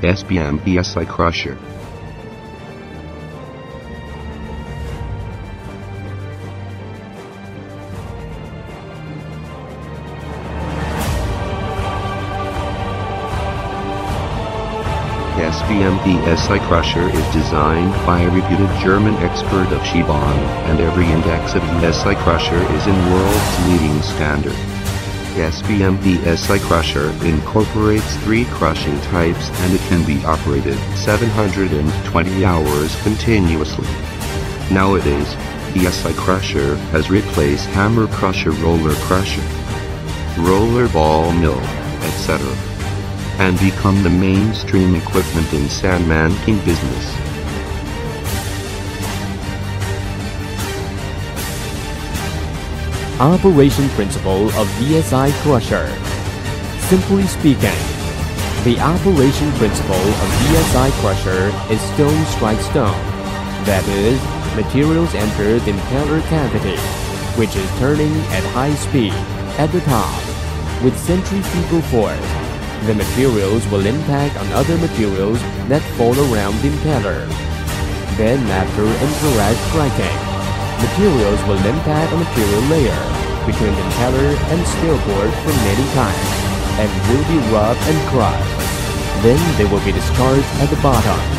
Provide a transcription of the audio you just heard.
SBM VSI Crusher. SBM VSI Crusher is designed by a reputed German expert of Shibon, and every index of VSI Crusher is in world's leading standard. SBM VSI Crusher incorporates 3 crushing types and it can be operated 720 hours continuously. Nowadays, VSI Crusher has replaced hammer crusher, roller crusher, roller ball mill, etc., and become the mainstream equipment in sand making business. Operation principle of VSI Crusher. Simply speaking, the operation principle of VSI Crusher is stone strike stone. That is, materials enter the impeller cavity, which is turning at high speed at the top. With centrifugal force, the materials will impact on other materials that fall around the impeller. Then after infrared striking, materials will impact a material layer between the impeller and steel cord for many times and will be rubbed and crushed. Then they will be discharged at the bottom.